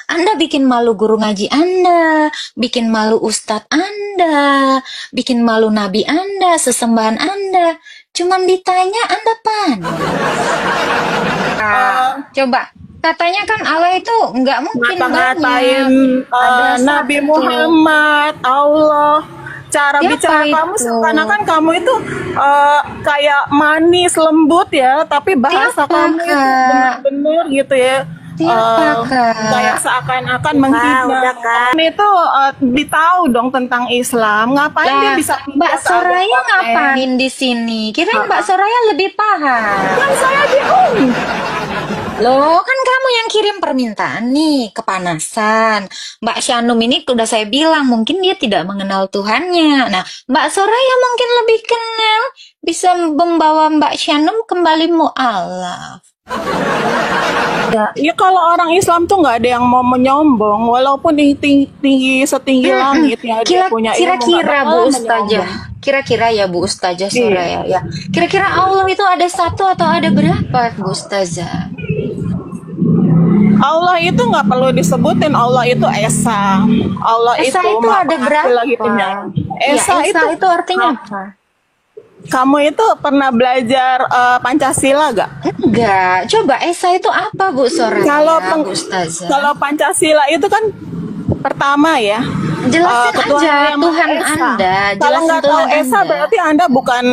Anda bikin malu guru ngaji Anda, bikin malu ustadz Anda, bikin malu nabi Anda, sesembahan Anda. Cuman ditanya Anda panas. Coba, katanya kan Allah itu nggak mungkin ngata-ngatain banyak. Ada Nabi satu. Muhammad, Allah. Cara Siapa bicara kamu itu? seakan-akan kamu itu kayak manis, lembut ya, tapi bahasa Siapa, kamu itu Kak? benar-benar gitu ya. Siapa, Kak? Kayak seakan-akan menghina. udah, Kak. Itu ditahu dong tentang Islam. Ngapain dia bisa Mbak pindah ke Soraya agama lain? ngapain di sini? Kirain Mbak Soraya lebih paham. Kan saya diundang. Loh, kan kamu yang kirim permintaan nih, kepanasan. Mbak Syanum ini udah saya bilang, mungkin dia tidak mengenal Tuhannya. Nah, Mbak Soraya mungkin lebih kenal, bisa membawa Mbak Syanum kembali mu'alaf. Ya kalau orang Islam tuh nggak ada yang mau menyombong, walaupun tinggi setinggi langit ya dia punya ilmu. Kira-kira nggak Bu bakal Ustazah, menyombong. kira-kira ya Bu Ustazah Soraya ya. Kira-kira Allah itu ada satu atau ada berapa Bu Ustazah? Allah itu nggak perlu disebutin, Allah itu Esa. Allah Esa itu itu ada berapa? lagi penyayang. Esa itu artinya apa? Kamu itu pernah belajar Pancasila gak? Enggak. Coba Esa itu apa Bu Soraya? Bu Ustazah. Kalau Pancasila itu kan pertama ya. Jelasin Ketuhanan aja Yang Maha Tuhan Esa. Anda. Kalau Jelasin nggak tahu Tuhan Esa Anda. berarti Anda bukan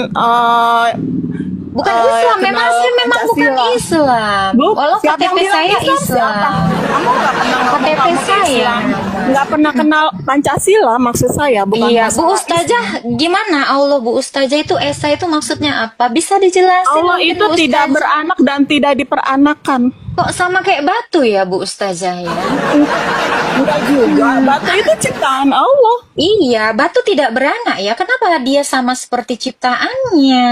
Bukan Islam, memang kenal saya memang bukan Pancasila. Islam. Walau Siapa yang KTP bilang saya Islam? Siapa? Islam. Kamu nggak pernah ngomong KTP kamu saya. Islam. Nggak pernah kenal Pancasila maksud saya, bukan Iya, Bu masalah Ustazah, gimana Allah Bu Ustazah itu Esa itu maksudnya apa? Bisa dijelasin? Allah mungkin, itu Bu tidak Ustazah? beranak dan tidak diperanakan. Kok sama kayak batu ya Bu Ustazah ya? Enggak juga. Batu itu ciptaan Allah. Iya, batu tidak beranak ya. Kenapa dia sama seperti ciptaannya?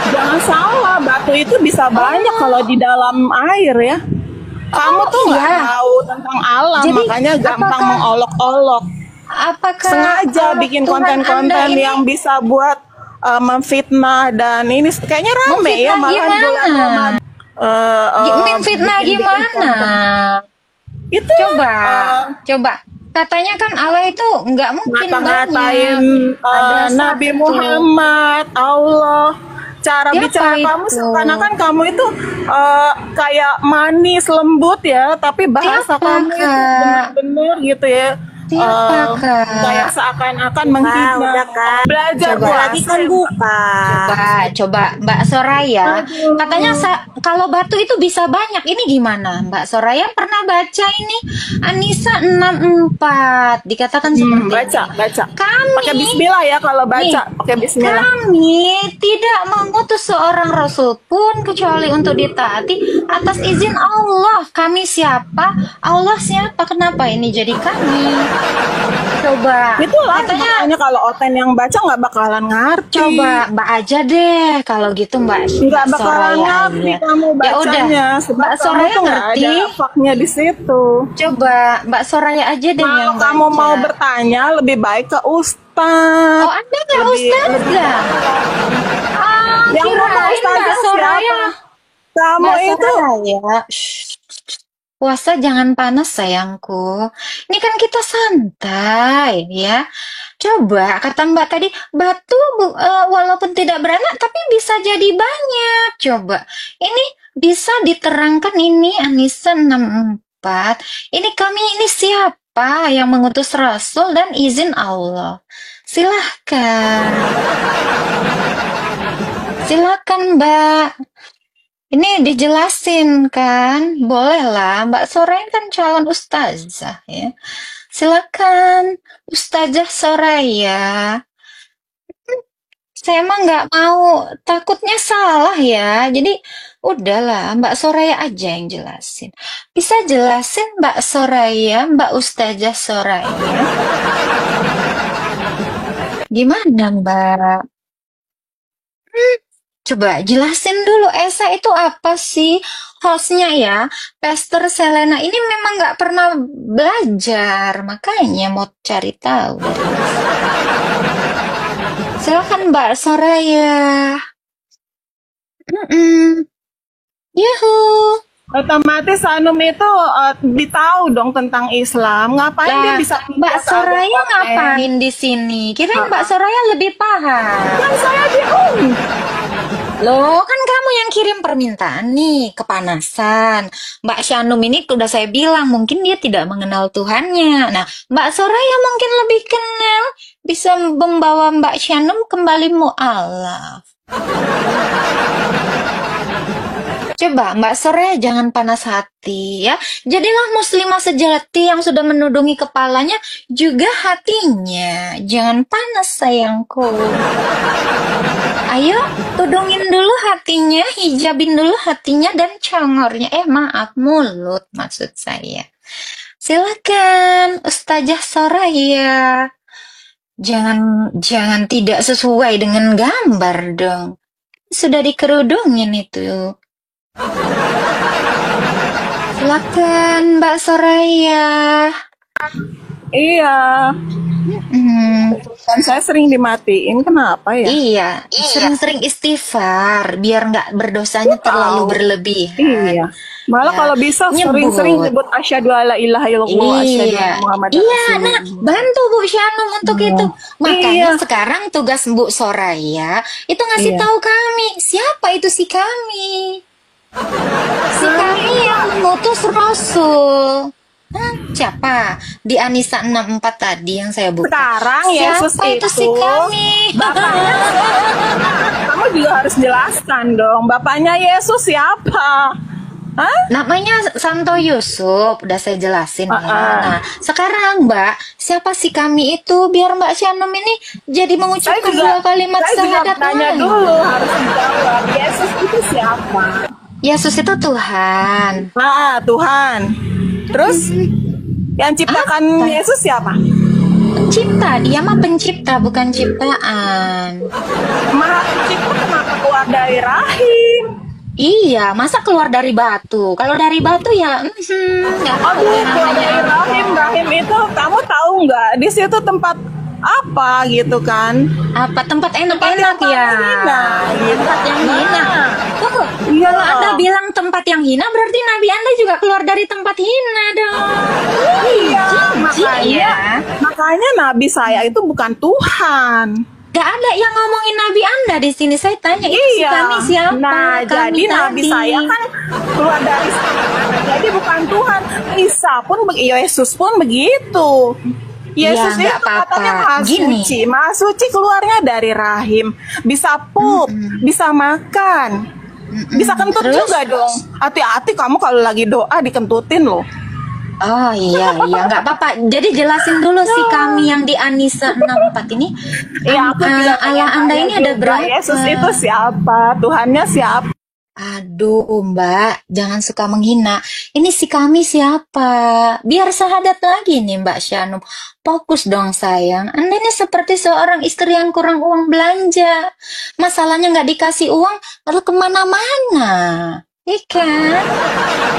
Jangan salah, batu itu bisa banyak kalau di dalam air ya. Kamu tuh nggak iya. tahu tentang alam, Jadi, makanya gampang apakah- mengolok-olok. Apakah Sengaja Allah bikin Tuhan konten-konten Anda ini yang bisa buat memfitnah dan ini kayaknya rame ya memfitnah malah gimana? bulan Ramadan. Memfitnah bikin gimana? konten. Itu Coba. Katanya kan Allah itu nggak mungkin ngata-ngatain banyak. Ada Nabi satu. Muhammad, Allah. Cara Siapa bicara kamu itu? seakan-akan kamu itu kayak manis, lembut ya, tapi bahasa Siapa, kamu itu Kak? benar-benar gitu ya. Siapa, Kak? Kayak seakan-akan menghina. udah, Kak. Belajar Coba. Lagi kan buka. Coba Mbak Soraya. Katanya kalau batu itu bisa banyak. Ini gimana? Mbak Soraya pernah baca ini An-Nisa 64. Dikatakan seperti Baca. ini. Kami Pakai bismillah ya kalau baca, pakai bismillah. Kami tidak mengutus seorang rasul pun kecuali untuk ditaati atas izin Allah. Kami siapa? Allah siapa? Kenapa ini jadi kami? Coba. Itulah Katanya makanya kalau Oten yang baca nggak bakalan ngerti. coba Mbak aja deh. Kalau gitu Mbak Nggak bakalan Soraya ngerti aja. kamu Ya udah. bacanya. Sebab Mbak kamu Soraya tuh nggak ngerti. ada faknya di situ. Coba Mbak Soraya aja deh Kalau yang kamu baca. mau bertanya lebih baik ke Ustadz. Oh, Anda nggak Lebih- Ustaz nggak? Yang Kirain ngomong Mbak Ustazah Soraya. siapa? Kamu Mbak itu Soraya. Shh. Puasa jangan panas sayangku. Ini kan kita santai ya. Coba kata Mbak tadi batu walaupun tidak beranak tapi bisa jadi banyak. Coba ini bisa diterangkan ini An-Nisa 64. Ini kami ini siapa yang mengutus Rasul dan izin Allah. Silahkan. Silakan Mbak. Ini dijelasin kan? Bolehlah, Mbak Soraya kan calon ustazah ya. Silakan, Ustazah Soraya. Saya emang nggak mau, takutnya salah ya. Jadi udahlah, Mbak Soraya aja yang jelasin. Bisa jelasin Mbak Soraya, Mbak Ustazah Soraya. Gimana Mbak? Coba jelasin dulu Esa itu apa sih? Hostnya ya, Pastor Selena ini memang nggak pernah belajar, makanya mau cari tahu dari Esa. Silakan Mbak Soraya. Yuhu. Otomatis Hanum itu ditahu dong tentang Islam. Ngapain dia Lah, bisa Mbak pindah ke Soraya agama lain? ngapain di sini? Kirain Mbak Heeh. Soraya lebih paham. Kan saya diundang. Loh, kan kamu yang kirim permintaan nih, kepanasan. Mbak Shanum ini udah saya bilang, mungkin dia tidak mengenal Tuhannya. Nah, Mbak Soraya mungkin lebih kenal, bisa membawa Mbak Shanum kembali mu'alaf. Coba Mbak Soraya jangan panas hati ya. Jadilah muslimah sejati yang sudah menudungi kepalanya juga hatinya. Jangan panas sayangku. Ayo, tudungin dulu hatinya, hijabin dulu hatinya dan congornya. Maaf, mulut maksud saya. Silakan, Ustazah Soraya. Jangan tidak sesuai dengan gambar dong. Sudah dikerudungin itu. Silakan, Mbak Soraya. Iya. Dan saya sering dimatiin. Kenapa ya? Iya, sering-sering istighfar biar nggak berdosanya terlalu Tahu. berlebihan. Iya. Malah Ya, kalau bisa sering-sering nyebut. nyebut asyhadu alla ilaha illallah, asyhadu Iya, anna Muhammadar iya. Nah, Rasulullah. bantu Bu Syanum untuk itu. Makanya Iya, sekarang tugas Bu Soraya itu ngasih iya. tahu kami siapa itu si kami. Si kami yang mengutus Rasul. Siapa? Di Anisa 64 tadi yang saya buka. Sekarang Yesus Siapa itu si itu kami? bapaknya. Kamu juga harus jelaskan dong, bapaknya Yesus siapa? Hah? Namanya Santo Yusuf, udah saya jelasin ya. Ah. Nah, sekarang Mbak, siapa sih kami itu? Biar Mbak Syanum ini jadi mengucapkan dua kalimat saya juga syahadat tanya lain. dulu, harus dijawab. Yesus itu siapa? Yesus itu Tuhan. Tuhan. Terus yang ciptakan Yesus siapa? Pencipta, dia mah pencipta bukan ciptaan. Maha Pencipta kenapa keluar dari rahim? Iya, masa keluar dari batu? Kalau dari batu ya, nggak tahu Aduh, yang keluar namanya dari rahim. Rahim itu kamu tahu nggak? Di situ tempat apa gitu kan? apa tempat Tempat enak-enak yang ya? hina, gitu. Tempat yang hina. Nah, Tuh, iya. kalau Anda bilang tempat yang hina, berarti Nabi Anda juga keluar dari tempat hina dong. Iya, Jijik ya. makanya Nabi saya itu bukan Tuhan. Gak ada yang ngomongin Nabi Anda di sini. Saya tanya, itu si kami siapa? Nah, Kami jadi Nabi tadi. saya kan keluar dari sana. Jadi bukan Tuhan. Isa pun, Yesus pun begitu. Yesus Ya, itu nggak apa-apa. katanya maha Gini. suci. Maha suci keluarnya dari rahim. Bisa pup, bisa makan. Bisa kentut Terus? juga dong. Hati-hati kamu kalau lagi doa dikentutin loh. Oh iya, nggak apa-apa. Jadi jelasin dulu si kami yang di Anisa 64 ini. Iya, aku juga Allah Anda ini ada juga. berapa? Yesus itu siapa? Tuhannya siapa? Aduh, Mbak, jangan suka menghina. Ini si kami siapa? Biar sahadat lagi nih, Mbak Syanum. Fokus dong, sayang. Anda ini seperti seorang istri yang kurang uang belanja. Masalahnya nggak dikasih uang, lalu kemana-mana. Ikan.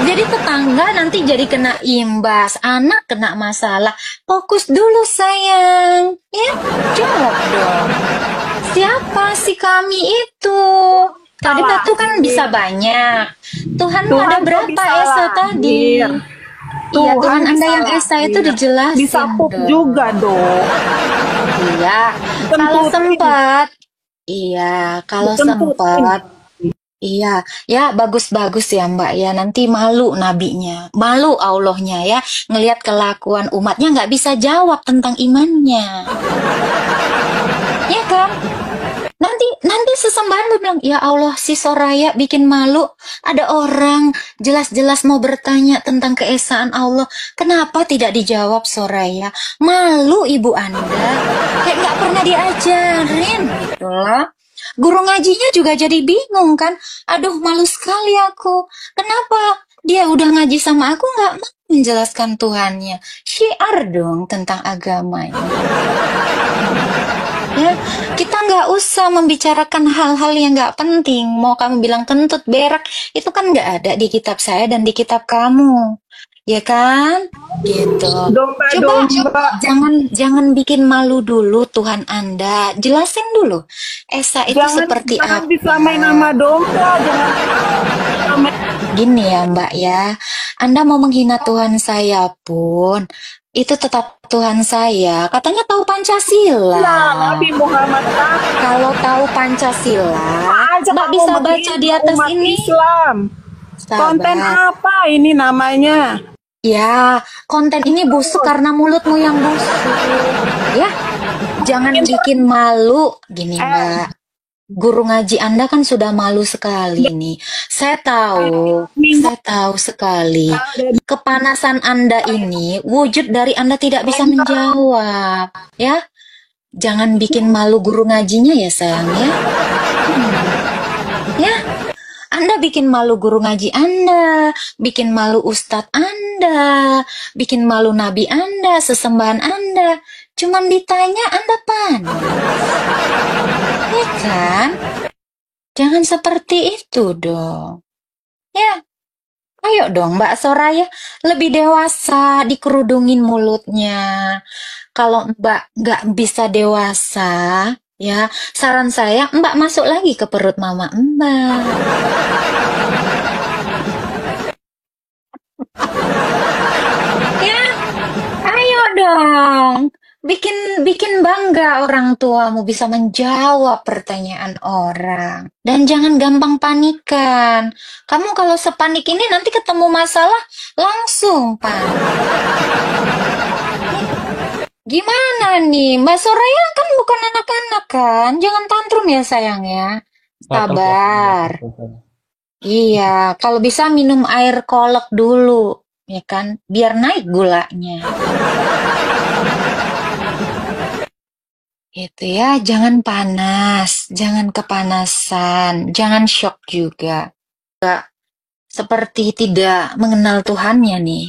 Jadi tetangga nanti jadi kena imbas, anak kena masalah. Fokus dulu, sayang. Ya, jawab dong. Siapa si kami itu? Tadi Salah. batu kan bisa banyak. Tuhan Tuhan ada kok berapa bisa Esa tadi? lahir? Iya, Tuhan Anda bisa yang Esa itu lahir. dijelasin Bisa pup dong. juga dong. Iya, kalau Kentutin. sempat. Iya, kalau Kentutin. sempat. Iya, ya bagus-bagus ya Mbak ya. Nanti malu nabinya, malu Allahnya ya. Ngelihat kelakuan umatnya nggak bisa jawab tentang imannya. Ya kan? Nanti sesembahan lu bilang, ya Allah si Soraya bikin malu. Ada orang jelas-jelas mau bertanya tentang keesaan Allah. Kenapa tidak dijawab Soraya? Malu ibu Anda. Kayak nggak pernah diajarin gitu loh. Guru ngajinya juga jadi bingung kan. Aduh malu sekali aku. Kenapa? Dia udah ngaji sama aku nggak mau menjelaskan Tuhannya. Syiar dong tentang agamanya. Ya, kita nggak usah membicarakan hal-hal yang nggak penting. Mau kamu bilang kentut, berak, itu kan nggak ada di kitab saya dan di kitab kamu, ya kan? Gitu. Coba Domba-domba. jangan bikin malu dulu Tuhan Anda. Jelasin dulu. Esa itu seperti Jangan apa? disamain nama domba. Jangan Gini ya Mbak ya, Anda mau menghina Tuhan saya pun, itu tetap Tuhan saya. Katanya tahu Lah, Pancasila. Nabi Muhammad kan Kalau tahu Pancasila, aja Mbak kamu bisa baca di menghina atas umat ini. Islam. Konten Sabar. apa ini namanya? Ya, konten ini busuk karena mulutmu yang busuk. Ya, jangan bikin malu. Gini Eh, Mbak, guru ngaji Anda kan sudah malu sekali nih. minggu Saya tahu sekali. kalau udah Kepanasan Anda ini wujud dari Anda tidak bisa ditempel, menjawab. Ya, jangan bikin malu guru ngajinya ya sayang ya. Ya, Anda bikin malu guru ngaji Anda, bikin malu ustadz Anda, bikin malu nabi Anda, sesembahan Anda. Cuman ditanya Anda panas. Ya kan? Jangan seperti itu dong. Ya, ayo dong Mbak Soraya, lebih dewasa, dikerudungin mulutnya. Kalau Mbak nggak bisa dewasa, ya saran saya Mbak masuk lagi ke perut mama Mbak. Ya, ayo dong. Bikin bikin bangga orang tuamu bisa menjawab pertanyaan orang. Dan jangan gampang panikan. Kamu kalau sepanik ini nanti ketemu masalah langsung panik. Gimana nih? Mbak Soraya kan bukan anak-anak kan? Jangan tantrum ya sayang ya. Paham, paham, ya, Sabar. paham, paham. Iya, kalau bisa minum air kolak dulu, ya kan? Biar naik gulanya. Gitu ya, jangan panas, jangan kepanasan, jangan shock juga. Seperti tidak mengenal Tuhannya nih.